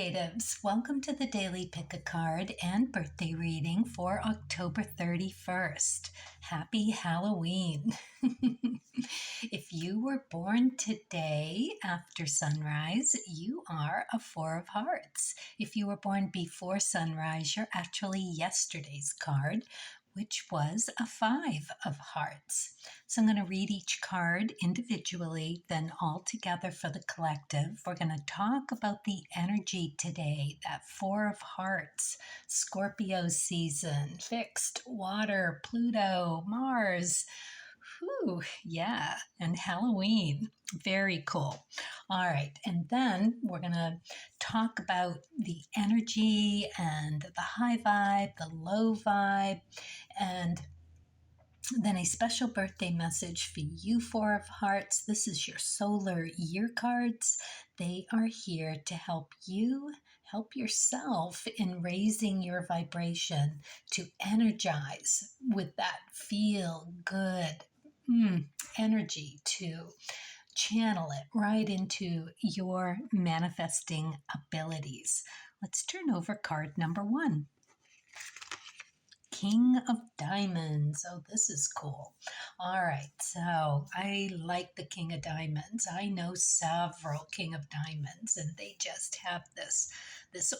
creatives, welcome to the Daily Pick a Card and birthday reading for October 31st. Happy Halloween. If you were born today after sunrise, you are a Four of Hearts. If you were born before sunrise, you're actually yesterday's card, which was a Five of Hearts. So I'm going to read each card individually, then all together for the collective. We're going to talk about the energy today, that Four of Hearts, Scorpio season, fixed, water, Pluto, Mars. Whew, yeah, and Halloween. Very cool. All right, and then we're going to talk about the energy and the high vibe, the low vibe, and then a special birthday message for you, Four of Hearts. This is your solar year cards. They are here to help you help yourself in raising your vibration to energize with that feel good energy, to channel it right into your manifesting abilities. Let's turn over card number 1. King of Diamonds. Oh, this is cool. All right, so I like the King of Diamonds. I know several King of Diamonds, and they just have this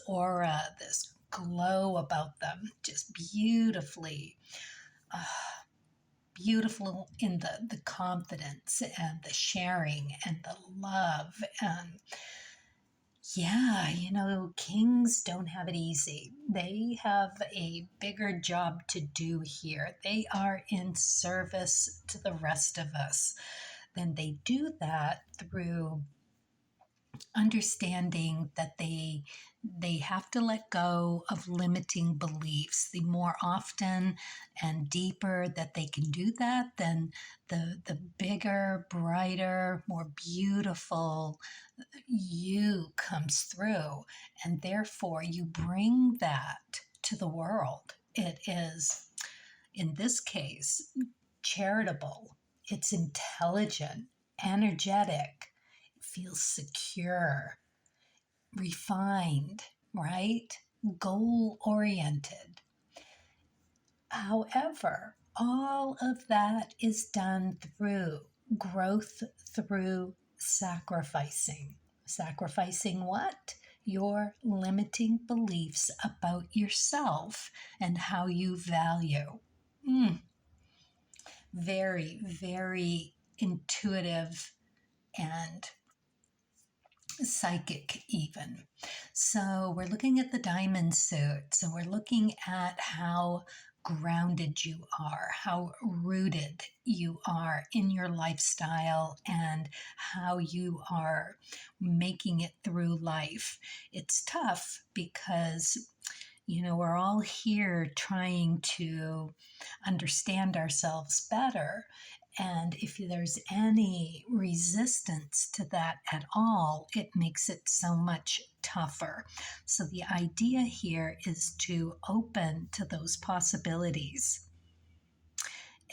aura, this glow about them, just beautiful in the confidence and the sharing and the love. And yeah, kings don't have it easy. They have a bigger job to do here. They are in service to the rest of us. Then they do that through understanding that they have to let go of limiting beliefs. The more often and deeper that they can do that, then the bigger, brighter, more beautiful you comes through, and therefore you bring that to the world. It is, in this case, charitable. It's intelligent, energetic, feels secure, refined, right? Goal-oriented. However, all of that is done through growth, through sacrificing. Sacrificing what? Your limiting beliefs about yourself and how you value. Very, very intuitive and psychic even. So we're looking at the diamond suit. So we're looking at how grounded you are, how rooted you are in your lifestyle, and how you are making it through life. It's tough because we're all here trying to understand ourselves better. And if there's any resistance to that at all, it makes it so much tougher. So the idea here is to open to those possibilities.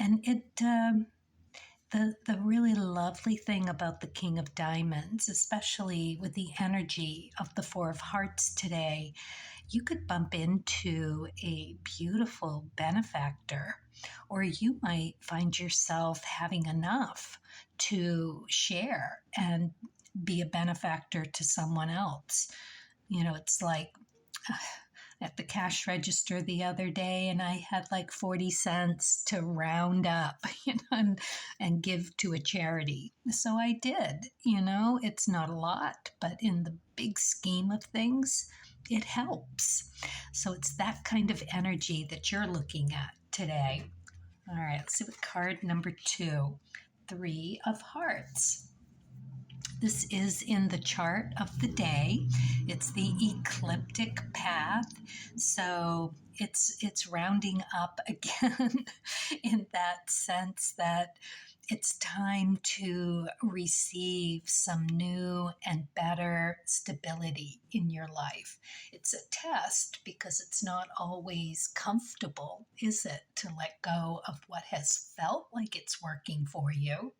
And the really lovely thing about the King of Diamonds, especially with the energy of the Four of Hearts today, you could bump into a beautiful benefactor, or you might find yourself having enough to share and be a benefactor to someone else. It's like at the cash register the other day, and I had like 40 cents to round up, and give to a charity. So I did. It's not a lot, but in the big scheme of things, it helps. So it's that kind of energy that you're looking at today. All right, let's see what card number 2, Three of Hearts. This is in the chart of the day. It's the ecliptic path. So it's rounding up again in that sense that it's time to receive some new and better stability in your life. It's a test because it's not always comfortable, is it, to let go of what has felt like it's working for you?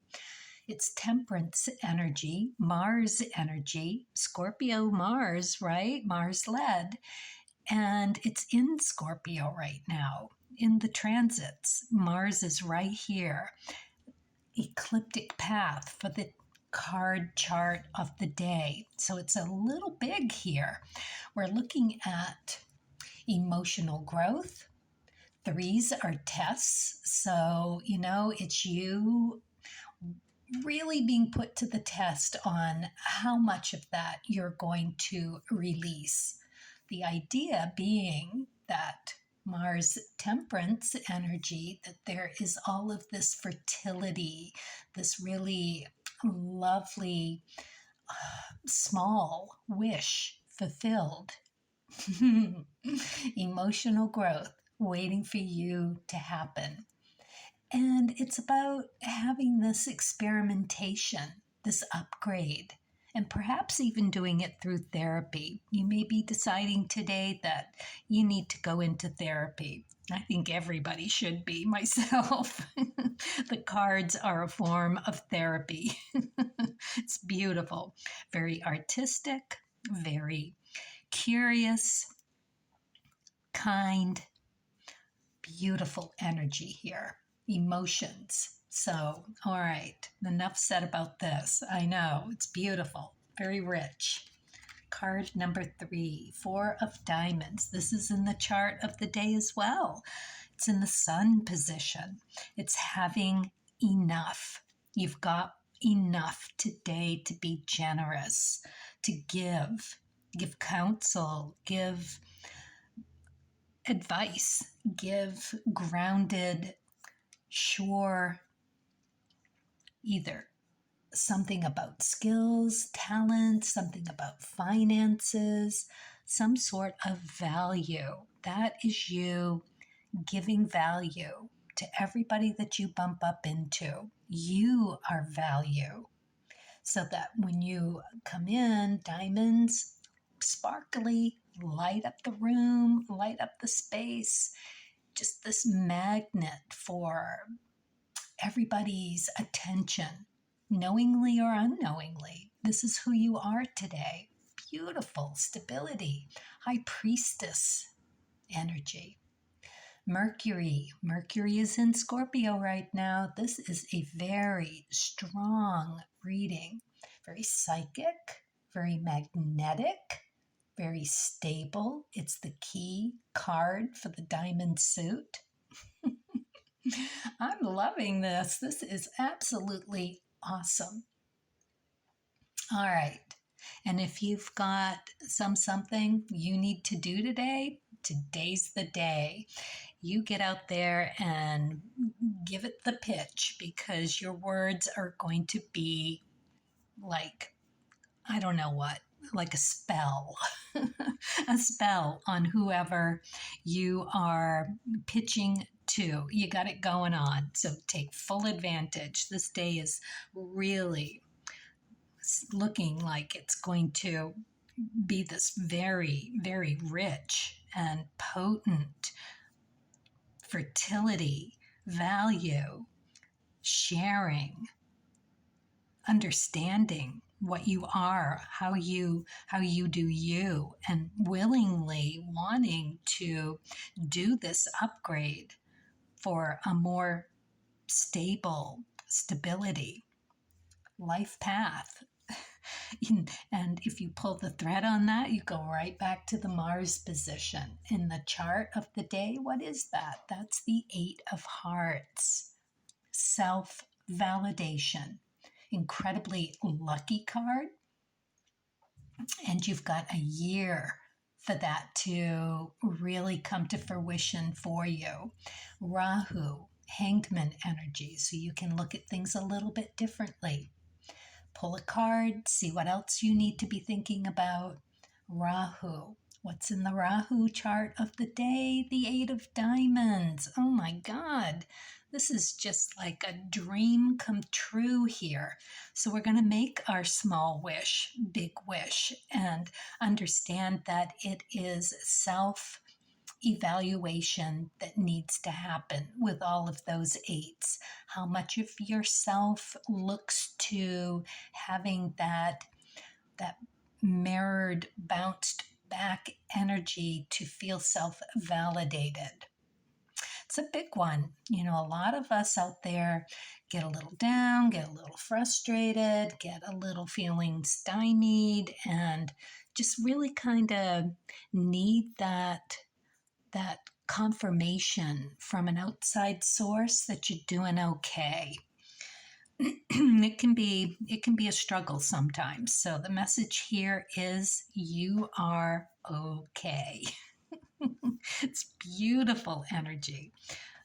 It's temperance energy, Mars energy, Scorpio Mars, right? Mars led. And it's in Scorpio right now in the transits. Mars is right here. Ecliptic path for the card chart of the day. So it's a little big here. We're looking at emotional growth. Threes are tests. So, it's you really being put to the test on how much of that you're going to release. The idea being that Mars temperance energy, that there is all of this fertility, this really lovely small wish fulfilled, emotional growth waiting for you to happen. And it's about having this experimentation, this upgrade, and perhaps even doing it through therapy. You may be deciding today that you need to go into therapy. I think everybody should be, myself. The cards are a form of therapy. It's beautiful, very artistic, very curious, kind, beautiful energy here. Emotions. So, all right, enough said about this. I know, it's beautiful, very rich. Card number 3, 4 of diamonds. This is in the chart of the day as well. It's in the sun position. It's having enough. You've got enough today to be generous, to give counsel, give advice, give grounded, sure, either something about skills, talent, something about finances, some sort of value. That is you giving value to everybody that you bump up into. You are value. So that when you come in, diamonds, sparkly, light up the room, light up the space, just this magnet for everybody's attention, knowingly or unknowingly. This is who you are today. Beautiful stability, high priestess energy. Mercury is in Scorpio right now. This is a very strong reading, very psychic, very magnetic, very stable. It's the key card for the diamond suit. I'm loving this. This is absolutely awesome. All right. And if you've got something you need to do today, today's the day. You get out there and give it the pitch, because your words are going to be like, I don't know what, like a spell, a spell on whoever you are pitching to. You got it going on. So take full advantage. This day is really looking like it's going to be this very, very rich and potent fertility, value, sharing, understanding what you are, how you do you, and willingly wanting to do this upgrade for a more stability, life path. And if you pull the thread on that, you go right back to the Mars position in the chart of the day. What is that? That's the 8 of Hearts. Self-validation. Incredibly lucky card. And you've got a year for that to really come to fruition for you. Rahu, Hangman energy, so you can look at things a little bit differently. Pull a card, see what else you need to be thinking about. Rahu. What's in the Rahu chart of the day? The 8 of Diamonds. Oh my God. This is just like a dream come true here. So we're going to make our small wish, big wish, and understand that it is evaluation that needs to happen with all of those eights. How much of yourself looks to having that mirrored, bounced back energy to feel self-validated. It's a big one. A lot of us out there get a little down, get a little frustrated, get a little feeling stymied, and just really kind of need that confirmation from an outside source that you're doing okay. it can be a struggle sometimes. So the message here is you are okay. It's beautiful energy.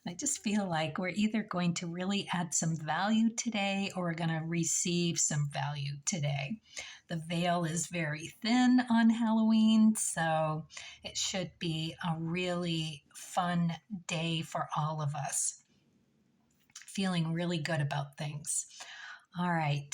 I just feel like we're either going to really add some value today or we're going to receive some value today. The veil is very thin on Halloween, so it should be a really fun day for all of us. Feeling really good about things. All right.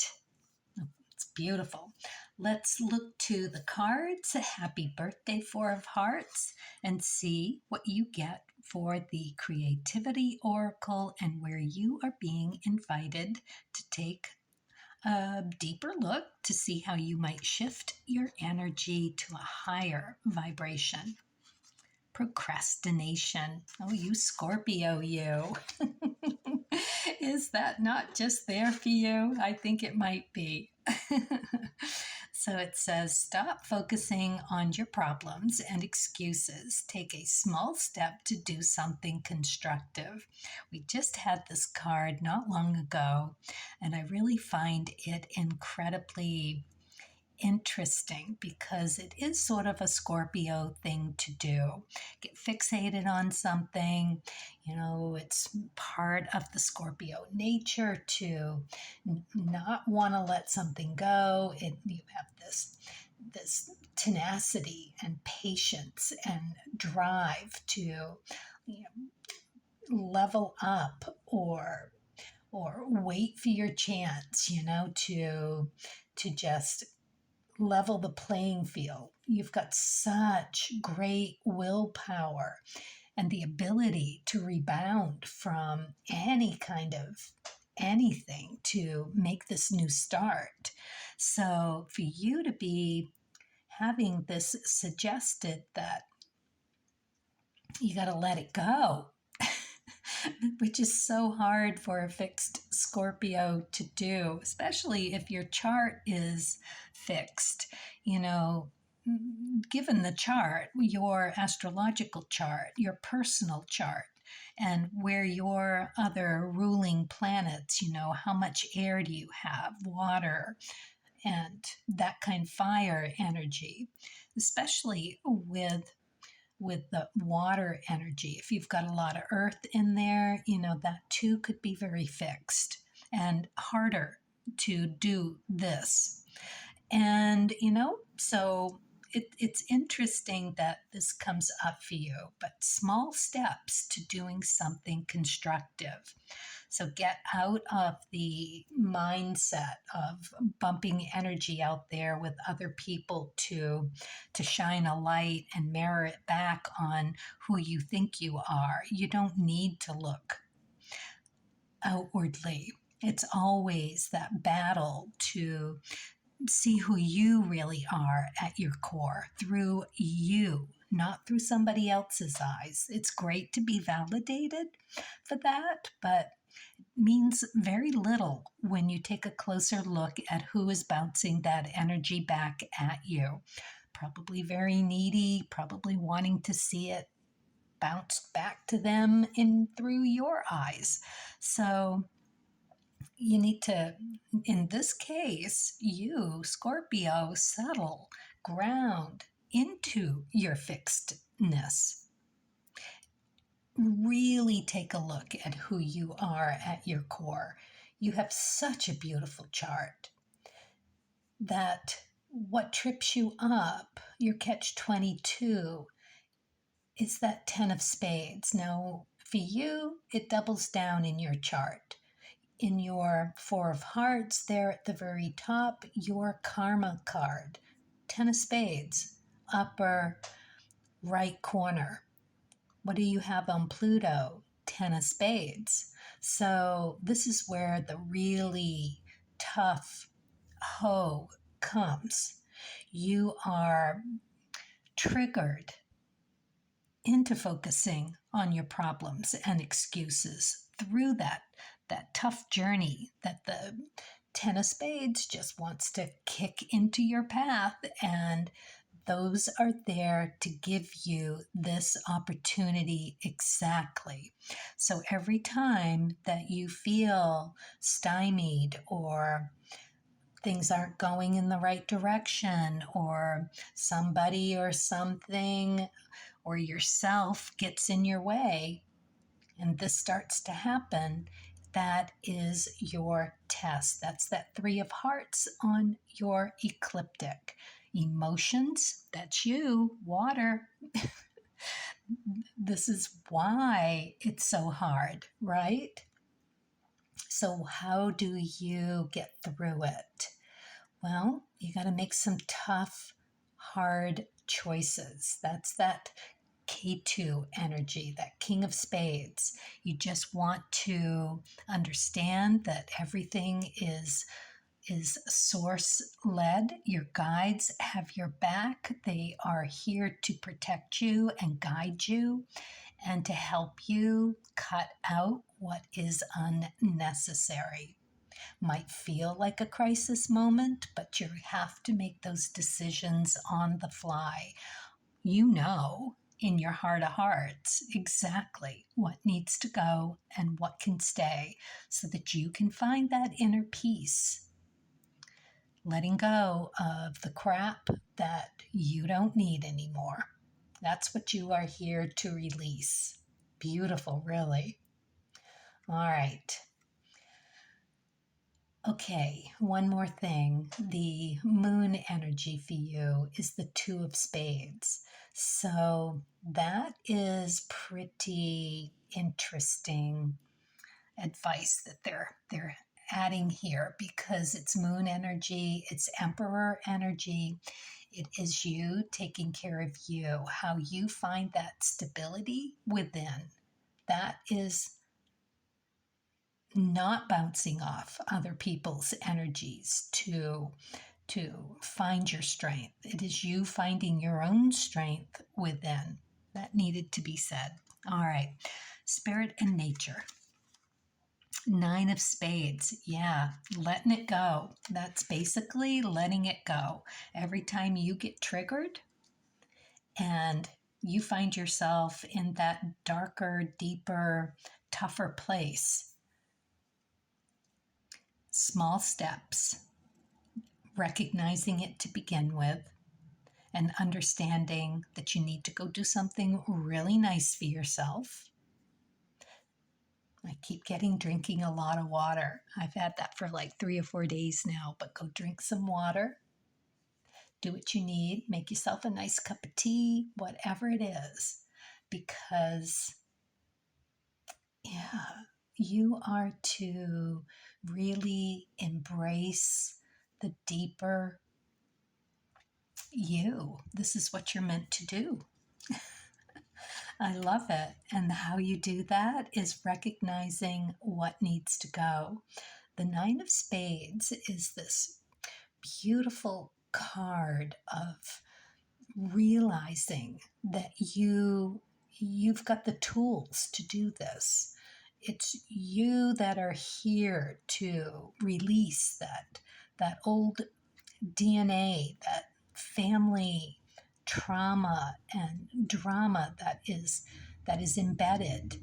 It's beautiful. Let's look to the cards. Happy birthday, Four of Hearts, and see what you get for the Creativity Oracle and where you are being invited to take a deeper look to see how you might shift your energy to a higher vibration. Procrastination. Oh, you Scorpio, you. Is that not just there for you? I think it might be. So it says, stop focusing on your problems and excuses. Take a small step to do something constructive. We just had this card not long ago, and I really find it incredibly interesting because it is sort of a Scorpio thing to do. Get fixated on something, it's part of the Scorpio nature to not want to let something go. You have this tenacity and patience and drive to level up or wait for your chance, to just level the playing field. You've got such great willpower and the ability to rebound from any kind of anything to make this new start. So for you to be having this suggested that you got to let it go, which is so hard for a fixed Scorpio to do, especially if your chart is fixed. Given the chart, your astrological chart, your personal chart, and where your other ruling planets, how much air do you have, water, and that kind of fire energy, especially with the water energy. If you've got a lot of earth in there, that too could be very fixed and harder to do this. And, so it's interesting that this comes up for you, but small steps to doing something constructive. So get out of the mindset of bumping energy out there with other people to shine a light and mirror it back on who you think you are. You don't need to look outwardly. It's always that battle to see who you really are at your core through you, not through somebody else's eyes. It's great to be validated for that, but it means very little when you take a closer look at who is bouncing that energy back at you. Probably very needy, probably wanting to see it bounced back to them in through your eyes. So you need to, in this case, you, Scorpio, settle, ground into your fixedness. Really take a look at who you are at your core. You have such a beautiful chart that what trips you up, your catch-22, is that 10 of spades. Now, for you, it doubles down in your chart. In your Four of Hearts, there at the very top, your Karma card, 10 of spades, upper right corner. What do you have on Pluto? 10 of spades. So this is where the really tough hoe comes. You are triggered into focusing on your problems and excuses through that tough journey that the 10 of spades just wants to kick into your path, and those are there to give you this opportunity exactly. So every time that you feel stymied, or things aren't going in the right direction, or somebody or something or yourself gets in your way, and this starts to happen, that is your test. That's that 3 of hearts on your ecliptic. Emotions, that's you, water. This is why it's so hard, right? So how do you get through it? Well, you got to make some tough, hard choices. That's that K2 energy, that King of Spades. You just want to understand that everything is source led. Your guides have your back. They are here to protect you and guide you and to help you cut out what is unnecessary. Might feel like a crisis moment, but you have to make those decisions on the fly. You know in your heart of hearts exactly what needs to go and what can stay, so that you can find that inner peace, letting go of the crap that you don't need anymore. That's what you are here to release. Beautiful, really. All right. Okay, one more thing. The moon energy for you is the 2 of spades. So that is pretty interesting advice that they're adding here, because it's moon energy, it's emperor energy. It is you taking care of you, how you find that stability within. That is not bouncing off other people's energies to find your strength. It is you finding your own strength within. That needed to be said. All right. Spirit and nature. 9 of spades. Yeah, letting it go. That's basically letting it go. Every time you get triggered and you find yourself in that darker, deeper, tougher place, small steps, recognizing it to begin with, and understanding that you need to go do something really nice for yourself. I keep getting drinking a lot of water. I've had that for like 3 or 4 days now, but go drink some water. Do what you need. Make yourself a nice cup of tea, whatever it is, because, yeah, you are to really embrace the deeper you. This is what you're meant to do. I love it. And how you do that is recognizing what needs to go. The 9 of spades is this beautiful card of realizing that you've got the tools to do this. It's you that are here to release that old DNA, that family trauma and drama that is embedded.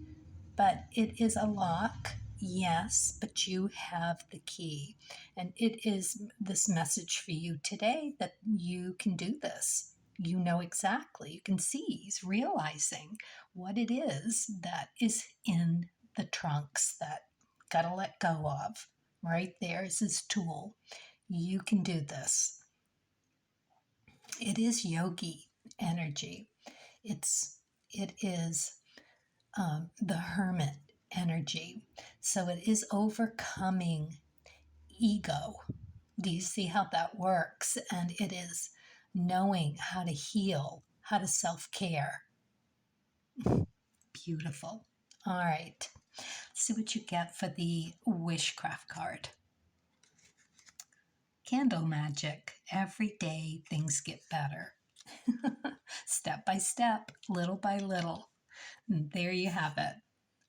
But it is a lock, yes, but you have the key. And it is this message for you today that you can do this. You know exactly. You can see he's realizing what it is that is in the trunks that gotta let go of. Right there is his tool. You can do this. It is yogi energy. It is the hermit energy. So it is overcoming ego. Do you see how that works? And it is knowing how to heal, how to self-care. beautiful. All right, let's see what you get for the Wishcraft card. Candle magic. Every day things get better. Step by step, little by little. And there you have it.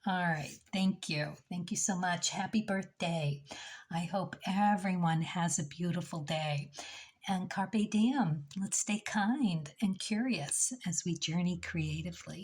All right. Thank you. Thank you so much. Happy birthday. I hope everyone has a beautiful day. And carpe diem. Let's stay kind and curious as we journey creatively.